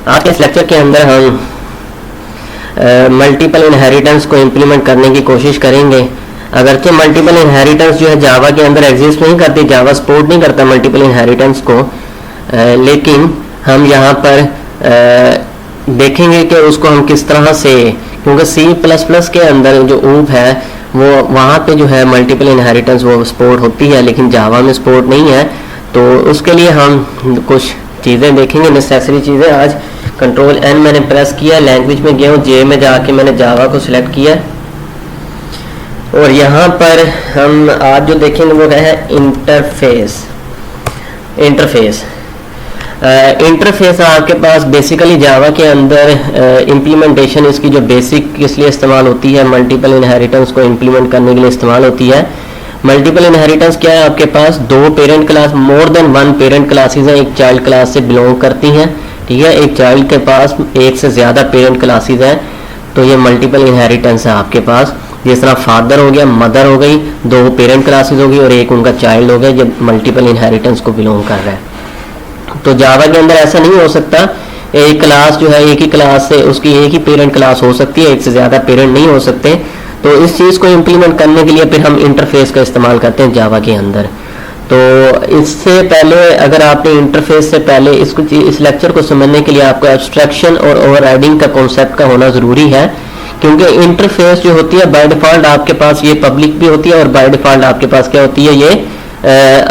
आज के इस लेक्चर के अंदर हम मल्टीपल इनहेरिटेंस को इम्प्लीमेंट करने की कोशिश करेंगे। अगरचे मल्टीपल इनहेरिटेंस जो है जावा के अंदर एग्जिस्ट नहीं करती, जावा सपोर्ट नहीं करता मल्टीपल इनहेरिटेंस को, लेकिन हम यहाँ पर देखेंगे कि उसको हम किस तरह से, क्योंकि C++ के अंदर जो ऊप है वो वहाँ पे जो है मल्टीपल इनहेरिटेंस वो सपोर्ट होती है, लेकिन जावा में सपोर्ट नहीं है। तो उसके लिए हम कुछ चीज़ें देखेंगे, नेसेसरी चीज़ें। आज Ctrl+N मैंने प्रेस किया, लैंग्वेज में गया हूँ, जे में जाके मैंने जावा को सिलेक्ट किया और यहाँ पर हम आज जो देखेंगे वो है इंटरफेस आपके पास बेसिकली जावा के अंदर इम्प्लीमेंटेशन इसकी जो बेसिक किस लिए इस्तेमाल होती है, मल्टीपल इनहेरिटेंस को इम्प्लीमेंट करने के लिए इस्तेमाल होती है। मल्टीपल इनहेरिटेंस क्या है, आपके पास दो पेरेंट क्लास, मोर देन वन पेरेंट क्लासेस हैं, एक चाइल्ड क्लास से बिलोंग करती हैं, ठीक है। एक चाइल्ड के पास एक से ज़्यादा पेरेंट क्लासेस हैं, तो ये मल्टीपल इनहेरिटेंस है आपके पास। जिस तरह फादर हो गया, मदर हो गई, दो पेरेंट क्लासेस होगी और एक उनका चाइल्ड हो गया, जब मल्टीपल इनहेरिटेंस को बिलोंग कर रहा है। तो जावा के अंदर ऐसा नहीं हो सकता, एक क्लास जो है एक ही क्लास से उसकी एक ही पेरेंट क्लास हो सकती है, एक से ज़्यादा पेरेंट नहीं हो सकते। तो इस चीज़ को इम्प्लीमेंट करने के लिए फिर हम इंटरफेस का इस्तेमाल करते हैं जावा के अंदर। तो इससे पहले अगर आपने इंटरफेस से पहले इस लेक्चर को समझने के लिए आपको एब्स्ट्रैक्शन और ओवरराइडिंग का कॉन्सेप्ट का होना ज़रूरी है, क्योंकि इंटरफेस जो होती है बाय डिफ़ॉल्ट आपके पास ये पब्लिक भी होती है और बाय डिफ़ॉल्ट आपके पास क्या होती है, ये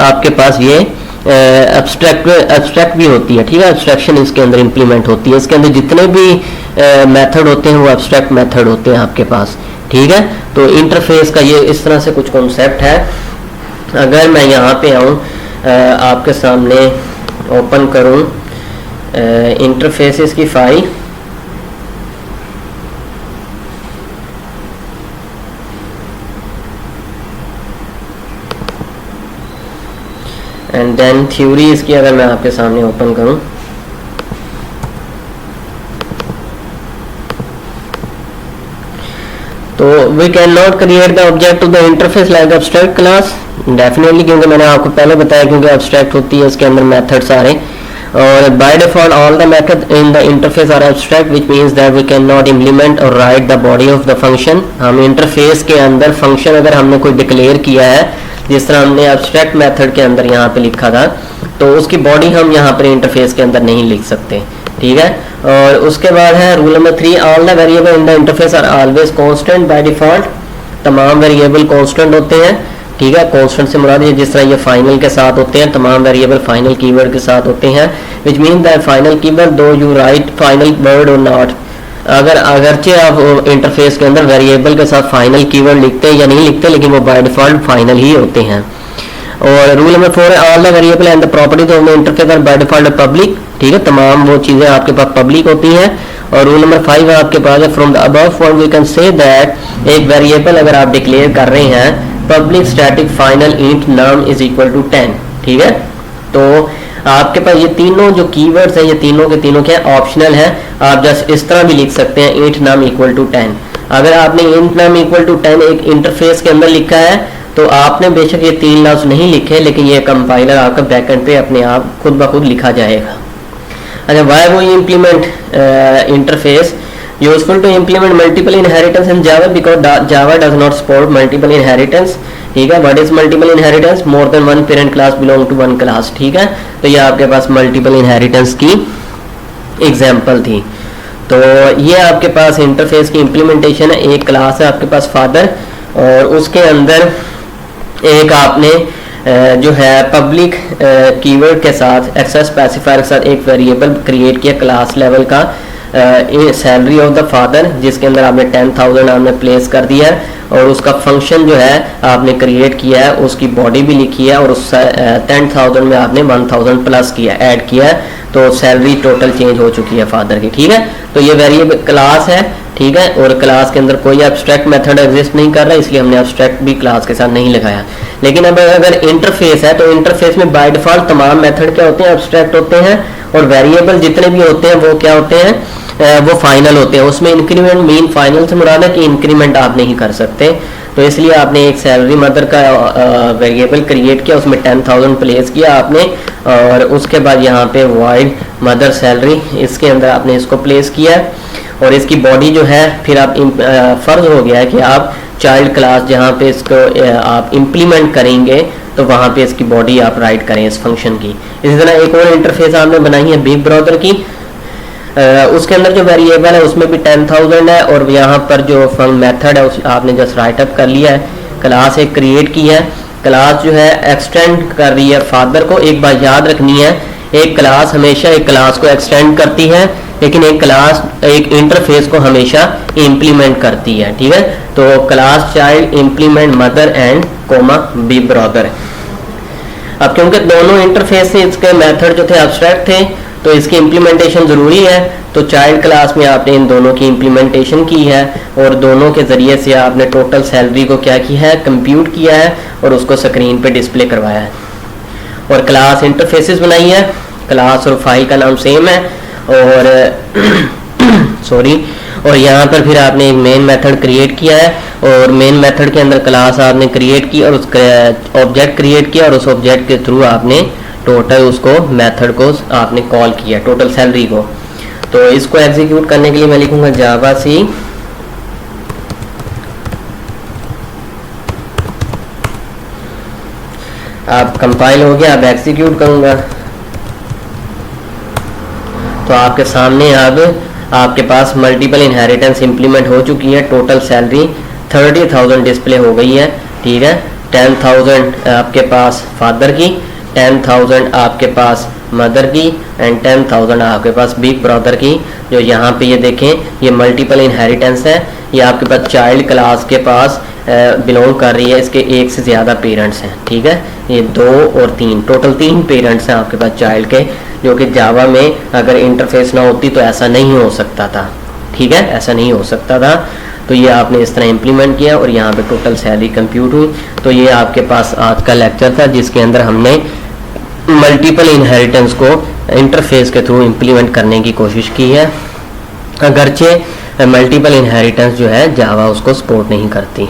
आपके पास ये एब्स्ट्रैक्ट भी होती है, ठीक है। एब्स्ट्रैक्शन इसके अंदर इंप्लीमेंट होती है, इसके अंदर जितने भी मेथड होते हैं वो एब्स्ट्रैक्ट मेथड होते हैं आपके पास, ठीक है। तो इंटरफेस का ये इस तरह से कुछ कॉन्सेप्ट है। अगर मैं यहाँ पे आऊँ आपके सामने ओपन करूँ इंटरफेसेस की फाइल, एंड देन थ्योरी इसकी अगर मैं आपके सामने ओपन करूं, तो we can not create the object of the interface like abstract class, definitely, क्योंकि मैंने आपको पहले बताया क्योंकि एब्स्ट्रैक्ट होती है इसके अंदर मेथड सारे, और by default all the method in the interface are abstract, which means that we can not implement और write the body of the function. हम इंटरफेस के अंदर फंक्शन अगर हमने कोई डिक्लेयर किया है, जिस तरह हमने एब्स्ट्रैक्ट मेथड के अंदर यहाँ पे लिखा था, तो उसकी बॉडी हम यहाँ पर इंटरफेस के अंदर नहीं लिख सकते, ठीक है। और उसके बाद है rule number 3, all the variable in the interface are always constant by default. तमाम वेरिएबल कांस्टेंट होते हैं, ठीक है। कांस्टेंट से मुराद ये जिस तरह ये फाइनल के साथ होते हैं, तमाम वेरिएबल फाइनल कीवर्ड के साथ होते हैं, which mean that final keyword दो यू राइट फाइनल वर्ड और नॉट, अगरचे आप इंटरफेस के अंदर वेरिएबल के साथ फाइनल कीवर्ड लिखते हैं या नहीं लिखते, लेकिन वो बाय डिफॉल्ट फाइनल ही होते हैं। और रूल नंबर 4 है all the variable and the properties of the interface are by default public, ठीक है। तमाम वो चीज़ें आपके पास पब्लिक होती हैं। और रूल नंबर 5 आपके पास है from the above form we can say that एक वेरिएबल अगर आप डिक्लेयर कर रहे हैं public static final int num is equal to 10, ठीक है। तो आपके पास ये तीनों जो कीवर्ड्स हैं, ये तीनों के तीनों क्या ऑप्शनल है, आप जस्ट इस तरह भी लिख सकते हैं इंट नम इक्वल टू 10। अगर आपने इंट नम इक्वल टू 10 एक इंटरफेस के अंदर लिखा है, तो आपने बेशक ये तीन लफ्ज नहीं लिखे, लेकिन ये कंपाइलर आपका बैकएंड पे अपने आप खुद ब खुद लिखा जाएगा। अच्छा, वाई वो implement interface useful to implement multiple inheritance in Java because Java does not support multiple inheritance, ठीक है। What is multiple inheritance, more than one parent class belong to one class, ठीक है। तो ये आपके पास मल्टीपल इनहेरिटेंस की example थी। तो ये आपके पास इंटरफेस की इम्प्लीमेंटेशन है। एक क्लास है आपके पास फादर, और उसके अंदर एक आपने जो है पब्लिक कीवर्ड के साथ एक्सेस स्पेसिफायर के साथ एक वेरिएबल क्रिएट किया क्लास लेवल का, सैलरी ऑफ द फादर, जिसके अंदर आपने 10,000 आपने प्लेस कर दिया है, और उसका फंक्शन जो है आपने क्रिएट किया है, उसकी बॉडी भी लिखी है, और उस 10,000 में आपने 1,000 प्लस किया, ऐड किया है, तो सैलरी टोटल चेंज हो चुकी है फादर की, ठीक है। तो ये वेरिएबल क्लास है, ठीक है, और क्लास के अंदर कोई एब्स्ट्रैक्ट मेथड एग्जिस्ट नहीं कर रहा है, इसलिए हमने एब्स्ट्रैक्ट भी क्लास के साथ नहीं लगाया। लेकिन अब अगर इंटरफेस है, तो इंटरफेस में बाय डिफॉल्ट तमाम मेथड क्या होते हैं, एब्स्ट्रैक्ट होते हैं, और वेरिएबल जितने भी होते हैं वो क्या होते हैं, वो फाइनल होते हैं। उसमें इंक्रीमेंट मीन फाइनल से मुराद है कि इंक्रीमेंट आप नहीं कर सकते। तो इसलिए आपने एक सैलरी मदर का वेरिएबल क्रिएट किया, उसमें 10,000 प्लेस किया आपने, और उसके बाद यहाँ पे वॉइड मदर सैलरी, इसके अंदर आपने इसको प्लेस किया, और इसकी बॉडी जो है फिर आप फ़र्ज हो गया है कि आप चाइल्ड क्लास जहाँ पे इसको आप इम्प्लीमेंट करेंगे तो वहाँ पे इसकी बॉडी आप राइट करें इस फंक्शन की। इसी तरह एक और इंटरफेस आपने बनाई है बिग ब्रदर की, उसके अंदर जो वेरिएबल है उसमें भी 10,000 है, और यहाँ पर जो मेथड है उस आपने जस्ट राइट अप कर लिया है, क्लास एक क्रिएट की है। क्लास जो है एक्सटेंड कर रही है फादर को। एक बात याद रखनी है, एक क्लास हमेशा एक क्लास को एक्सटेंड करती है, लेकिन एक क्लास एक इंटरफेस को हमेशा इम्प्लीमेंट करती है, ठीक है। तो class child implement mother and comma big brother. अब क्योंकि दोनों इंटरफेस से इसके मेथड जो थे एब्स्ट्रैक्ट थे, तो इसकी इम्प्लीमेंटेशन ज़रूरी है, तो चाइल्ड क्लास में आपने इन दोनों की इम्प्लीमेंटेशन की है, और दोनों के ज़रिए से आपने टोटल सैलरी को क्या किया है, कंप्यूट किया है, और उसको स्क्रीन पे डिस्प्ले करवाया है। और क्लास इंटरफेसेस बनाई है, क्लास और फाइल का नाम सेम है, और सॉरी, और यहाँ पर फिर आपने एक मेन मेथड क्रिएट किया है, और मेन मेथड के अंदर क्लास आपने क्रिएट की और उसका ऑब्जेक्ट क्रिएट किया, और उस ऑब्जेक्ट के थ्रू आपने टोटल उसको मेथड को आपने कॉल किया टोटल सैलरी को। तो इसको एग्जीक्यूट करने के लिए मैं लिखूंगा जावा सी अब कंपाइल हो गया, अब एग्जीक्यूट करूंगा तो आपके सामने अब आपके पास मल्टीपल इनहेरिटेंस इंप्लीमेंट हो चुकी है। टोटल सैलरी 30,000 डिस्प्ले हो गई है, ठीक है। 10,000 आपके पास फादर की, 10,000 आपके पास मदर की, एंड 10,000 आपके पास बिग ब्रदर की। जो यहाँ पे ये देखें, ये मल्टीपल इनहेरिटेंस है, ये आपके पास चाइल्ड क्लास के पास बिलोंग कर रही है, इसके एक से ज़्यादा पेरेंट्स हैं, ठीक है। ये 2 और 3 टोटल 3 पेरेंट्स हैं आपके पास चाइल्ड के, जो कि जावा में अगर इंटरफेस ना होती तो ऐसा नहीं हो सकता था, ठीक है, ऐसा नहीं हो सकता था। तो ये आपने इस तरह इम्प्लीमेंट किया और यहाँ पे टोटल सैलरी कंप्यूट हुई। तो ये आपके पास आज का लेक्चर था जिसके अंदर हमने मल्टीपल इनहेरिटेंस को इंटरफेस के थ्रू इम्प्लीमेंट करने की कोशिश की है, अगरचे मल्टीपल इनहेरिटेंस जो है जावा उसको सपोर्ट नहीं करती।